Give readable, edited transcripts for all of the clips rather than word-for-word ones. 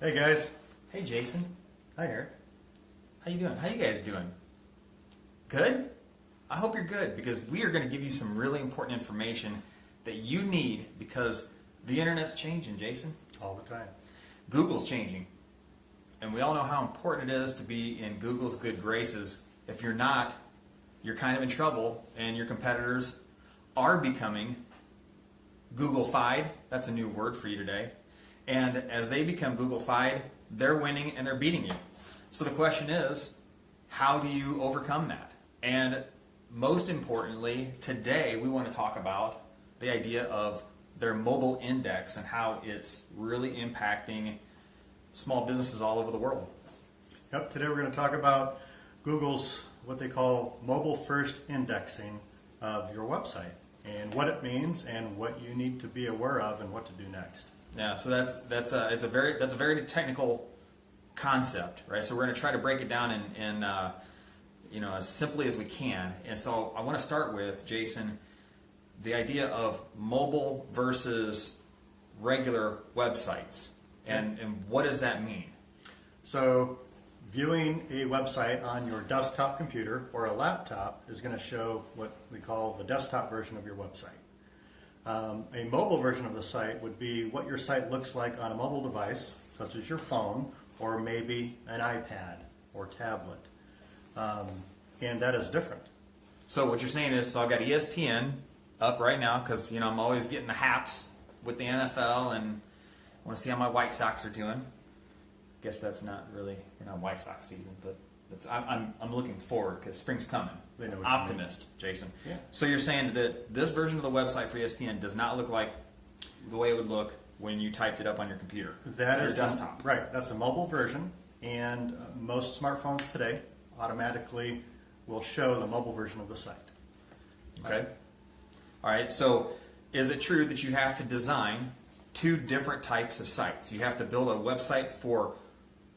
Hey guys. Hey Jason, Hi Eric. how you doing? How you guys doing? Good? I hope you're good because we are going to give you some really important information that you need because the internet's changing, Jason. All the time. Google's changing. And we all know how important it is to be in Google's good graces. If you're not, you're kind of in trouble and your competitors are becoming Google-fied. That's a new word for you today. And as they become Google-fied, they're winning and they're beating you. So the question is, how do you overcome that? And most importantly, today we want to talk about the idea of their mobile index and how it's really impacting small businesses all over the world. Yep, today we're going to talk about Google's what they call mobile first indexing of your website and what it means and what you need to be aware of and what to do next. Yeah, so that's a very technical concept, right? So we're going to try to break it down in as simply as we can. And so I want to start with, Jason, the idea of mobile versus regular websites, and what does that mean? So viewing a website on your desktop computer or a laptop is going to show what we call the desktop version of your website. A mobile version of the site would be what your site looks like on a mobile device, such as your phone, or maybe an iPad or tablet. And that is different. So what you're saying is, so I've got ESPN up right now because I'm always getting the haps with the NFL and I want to see how my White Sox are doing. Guess that's not really White Sox season, but I'm looking forward because spring's coming. They know what you Optimist, Jason. Yeah. So you're saying that this version of the website for ESPN does not look like the way it would look when you typed it up on your computer, That your is desktop. Right. That's the mobile version, and most smartphones today automatically will show the mobile version of the site. Okay. All right. So is it true that you have to design two different types of sites? You have to build a website for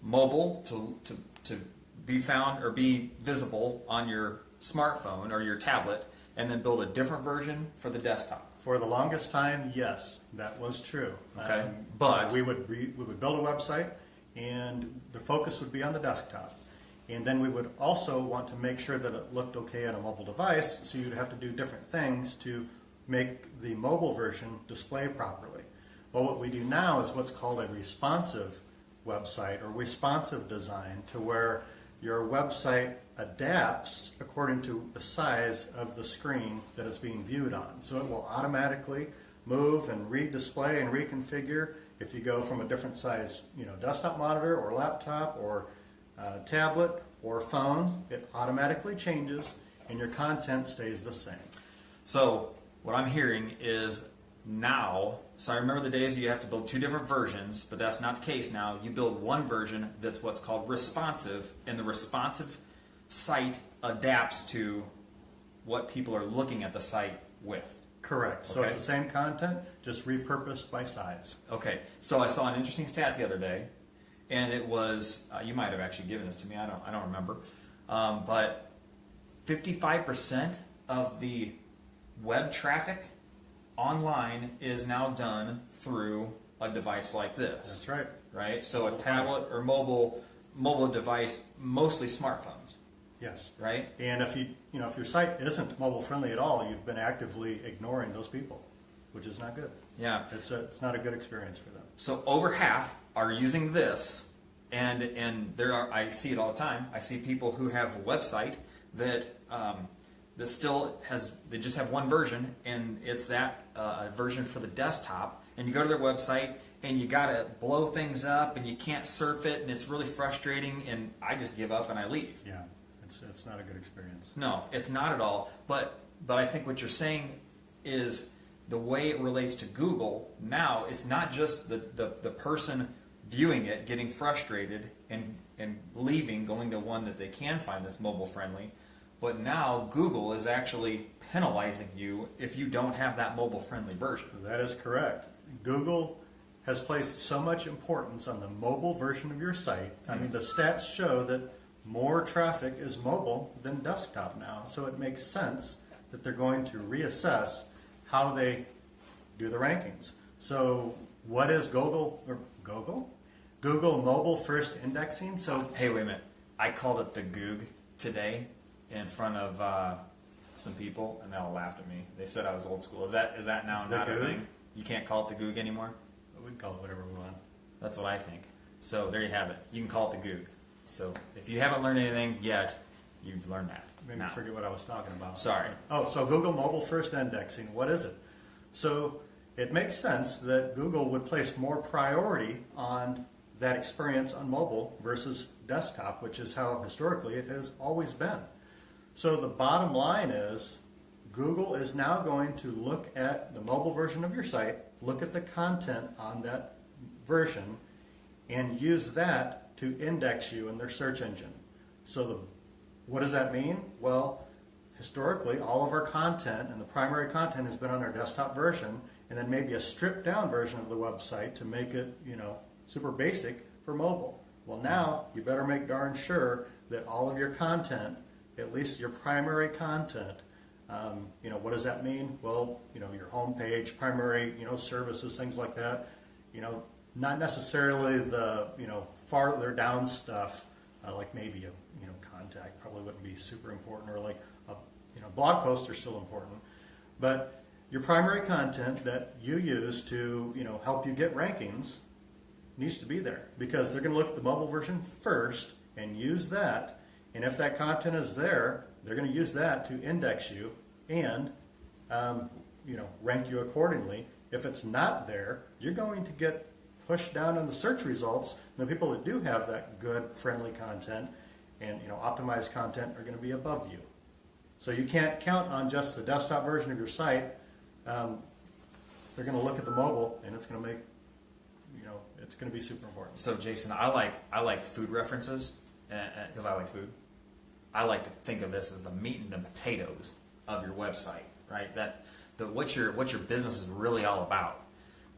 mobile to be found or be visible on your smartphone or your tablet, and then build a different version for the desktop. For the longest time, yes, that was true. Okay, but we would build a website, and the focus would be on the desktop, and then we would also want to make sure that it looked okay on a mobile device. So you'd have to do different things to make the mobile version display properly. Well, what we do now is what's called a responsive website or responsive design, to where your website adapts according to the size of the screen that it's being viewed on. So it will automatically move and redisplay and reconfigure if you go from a different size, desktop monitor or laptop or tablet or phone. It automatically changes and your content stays the same. So what I'm hearing is now, so I remember the days you have to build two different versions, but that's not the case now. You build one version that's what's called responsive, and the responsive site adapts to what people are looking at the site with. Correct. So it's the same content, just repurposed by size. Okay. So I saw an interesting stat the other day, and it was you might have actually given this to me. I don't remember, but 55% of the web traffic online is now done through a device like this. That's right. Right? So a tablet or mobile device, mostly smartphones. Yes. Right? And if if your site isn't mobile friendly at all, you've been actively ignoring those people, which is not good. Yeah. It's not a good experience for them. So over half are using this, and I see it all the time. I see people who have a website that they just have one version, and it's that version for the desktop. And you go to their website, and you got to blow things up, and you can't surf it, and it's really frustrating. And I just give up and I leave. Yeah, it's not a good experience. No, it's not at all. But I think what you're saying is the way it relates to Google now. It's not just the person viewing it getting frustrated and leaving, going to one that they can find that's mobile friendly. But now Google is actually penalizing you if you don't have that mobile-friendly version. That is correct. Google has placed so much importance on the mobile version of your site. I mean, the stats show that more traffic is mobile than desktop now, so it makes sense that they're going to reassess how they do the rankings. So what is Google? Google Mobile First Indexing. So Hey, wait a minute. I called it the Goog today in front of some people, and they all laughed at me. They said I was old school. Is that now The not a Goog? thing? You can't call it the Goog anymore? we can call it whatever we want. That's what I think. So there you have it. You can call it the Goog. So if you haven't learned anything yet, you've learned that. Maybe Now, forget what I was talking about. sorry. Oh, so Google Mobile First Indexing, what is it? So it makes sense that Google would place more priority on that experience on mobile versus desktop, which is how historically it has always been. So the bottom line is Google is now going to look at the mobile version of your site, look at the content on that version, and use that to index you in their search engine. So what does that mean? Well, historically, all of our content and the primary content has been on our desktop version, and then maybe a stripped down version of the website to make it, super basic for mobile. Well, now you better make darn sure that all of your content, at least your primary content, what does that mean? Well, your homepage, primary, services, things like that. Not necessarily the, farther down stuff, like maybe a contact probably wouldn't be super important, or like blog posts are still important, but your primary content that you use to help you get rankings needs to be there, because they're going to look at the mobile version first and use that, and if that content is there, they're going to use that to index you and rank you accordingly. If it's not there, you're going to get pushed down in the search results. And the people that do have that good, friendly content and optimized content are going to be above you. So you can't count on just the desktop version of your site. They're going to look at the mobile, and it's going to make, it's going to be super important. So Jason, I like food references because I like food. I like to think of this as the meat and the potatoes of your website, right? What your business is really all about.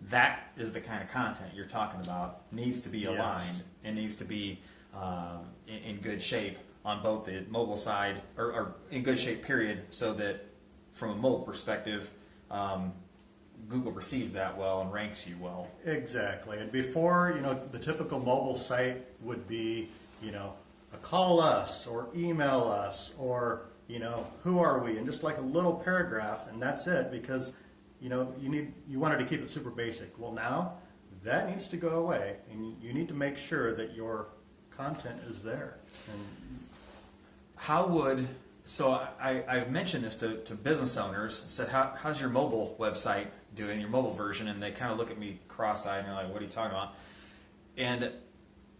That is the kind of content you're talking about. Needs to be aligned. Yes. and needs to be in good shape on both the mobile side, or in good shape, period, so that from a mobile perspective, Google receives that well and ranks you well. Exactly. And before, the typical mobile site would be, a call us or email us or, who are we? And just like a little paragraph, and that's it, because, you wanted to keep it super basic. Well, now that needs to go away, and you need to make sure that your content is there. And I've mentioned this to business owners, said, how's your mobile website doing, your mobile version? And they kind of look at me cross-eyed and they're like, what are you talking about? And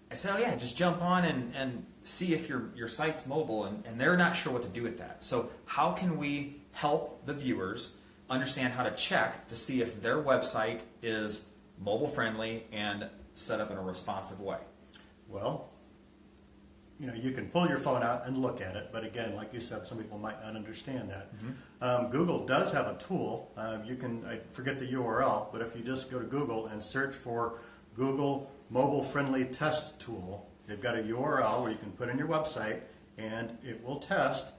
I said, oh yeah, just jump on and see if your site's mobile, and they're not sure what to do with that. So how can we help the viewers understand how to check to see if their website is mobile friendly and set up in a responsive way? Well, you can pull your phone out and look at it, but again, like you said, some people might not understand that. Mm-hmm. Google does have a tool. I forget the URL, but if you just go to Google and search for Google Mobile Friendly Test Tool, they've got a URL where you can put in your website, and it will test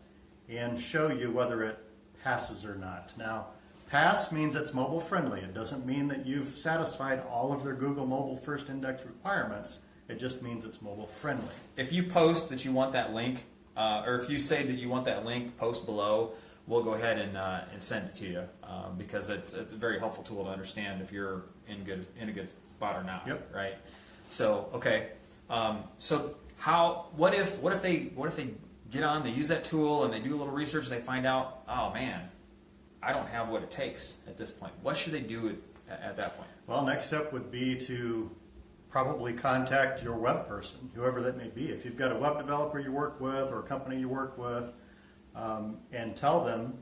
and show you whether it passes or not. Now, pass means it's mobile friendly. It doesn't mean that you've satisfied all of their Google Mobile First Index requirements. It just means it's mobile friendly. If you post that you want that link, or if you say that you want that link, post below, we'll go ahead and send it to you, because it's a very helpful tool to understand if you're in a good spot or not. Yep. Right. So okay. So what if they get on, they use that tool, and they do a little research, and they find out, oh man, I don't have what it takes at this point. What should they do at that point? Well, next step would be to probably contact your web person, whoever that may be. If you've got a web developer you work with or a company you work with, and tell them,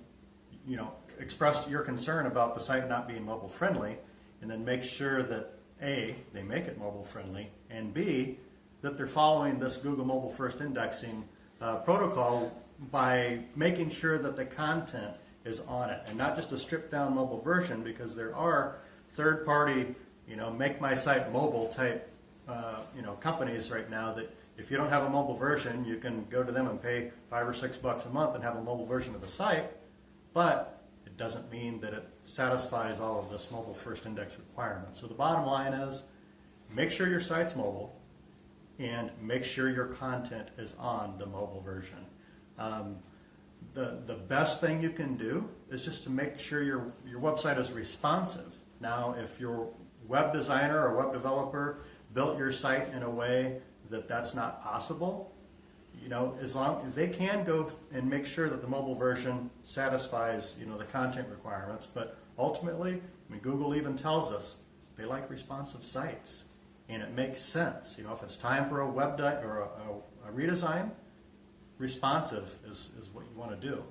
express your concern about the site not being mobile friendly, and then make sure that A, they make it mobile friendly, and B, that they're following this Google Mobile First Indexing protocol by making sure that the content is on it, and not just a stripped down mobile version, because there are third party make my site mobile type, companies right now that if you don't have a mobile version, you can go to them and pay $5 or $6 a month and have a mobile version of the site, but it doesn't mean that it satisfies all of this mobile first index requirements. So the bottom line is, make sure your site's mobile, and make sure your content is on the mobile version. The best thing you can do is just to make sure your website is responsive. Now, if your web designer or web developer built your site in a way that that's not possible, as long they can go and make sure that the mobile version satisfies the content requirements. But ultimately, Google even tells us they like responsive sites, and it makes sense. If it's time for a or a redesign, responsive is what you want to do.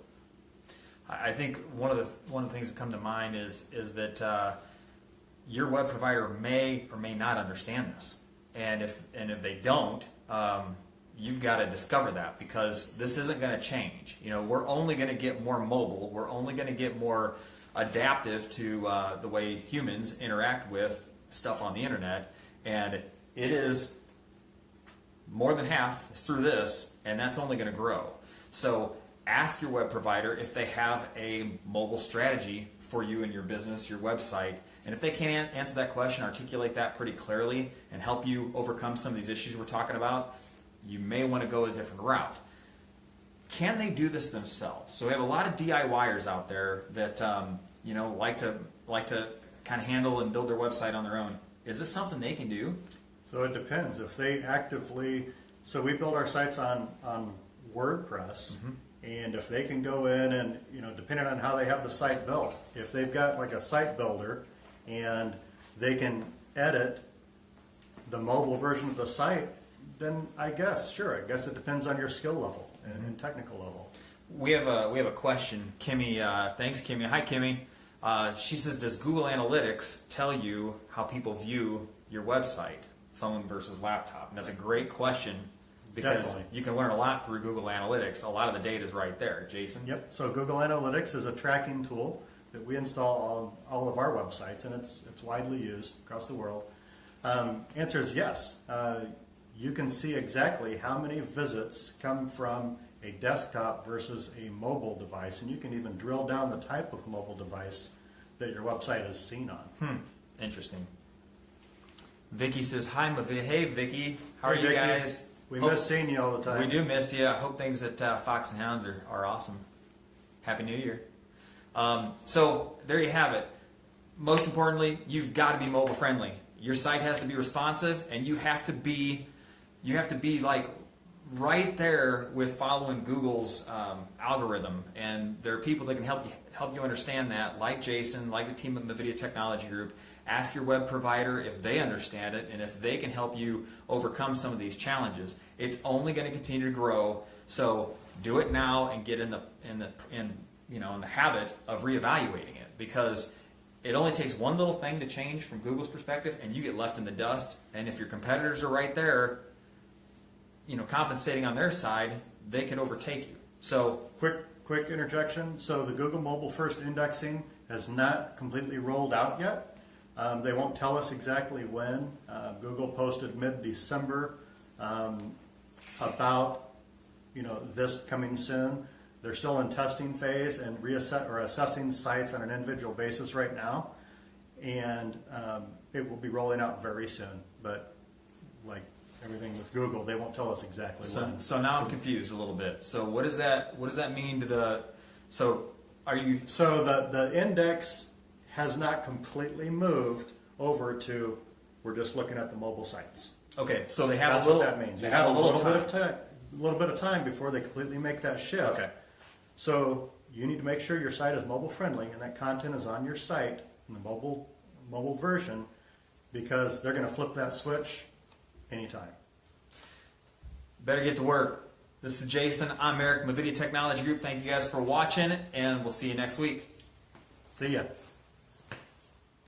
I think one of the things that come to mind is that your web provider may or may not understand this, and if they don't, you've got to discover that, because this isn't going to change. We're only going to get more mobile. We're only going to get more adaptive to the way humans interact with stuff on the internet, and it is more than half is through this, and that's only going to grow. So ask your web provider if they have a mobile strategy for you and your business, your website, and if they can't answer that question, articulate that pretty clearly, and help you overcome some of these issues we're talking about, you may want to go a different route. Can they do this themselves? So we have a lot of DIYers out there that like to kind of handle and build their website on their own. Is this something they can do? So it depends. If they actively, so we build our sites on WordPress, and if they can go in and, depending on how they have the site built, if they've got like a site builder and they can edit the mobile version of the site, then I guess it depends on your skill level and technical level. We have a question. Kimmy, thanks Kimmy. Hi Kimmy. She says, does Google Analytics tell you how people view your website, phone versus laptop? And that's a great question, because Definitely. you can learn a lot through Google Analytics. A lot of the data is right there. Jason? Yep. So Google Analytics is a tracking tool that we install on all of our websites, and it's widely used across the world. Answer is yes. You can see exactly how many visits come from a desktop versus a mobile device, and you can even drill down the type of mobile device that your website is seen on. Interesting. Vicky says, hi, hey Vicky, how are Hey, you Vicky. guys? We miss seeing you all the time. We do miss you. I hope things at Fox and Hounds are awesome. Happy New Year. So there you have it. Most importantly, you've got to be mobile friendly. Your site has to be responsive, and you have to be like right there with following Google's algorithm. And there are people that can help you understand that, like Jason, like the team at NVIDIA Technology Group. Ask your web provider if they understand it and if they can help you overcome some of these challenges. It's only going to continue to grow. So do it now and get in the habit of reevaluating it, because it only takes one little thing to change from Google's perspective, and you get left in the dust. And if your competitors are right there, compensating on their side, they could overtake you. So Quick interjection. So the Google Mobile First Indexing has not completely rolled out yet. They won't tell us exactly when. Google posted mid-December about this coming soon. They're still in testing phase and assessing sites on an individual basis right now, and it will be rolling out very soon. But like everything with Google, they won't tell us exactly when. So now I'm confused a little bit. So what does that mean to the? So are you? So the index has not completely moved over to, we're just looking at the mobile sites. Okay, so they have That's a little. what that means. They They have a little time. bit of time before they completely make that shift. Okay. So you need to make sure your site is mobile friendly and that content is on your site in the mobile version, because they're going to flip that switch anytime. Better get to work. This is Jason. I'm Eric, NVIDIA Technology Group. Thank you guys for watching, and we'll see you next week. See ya.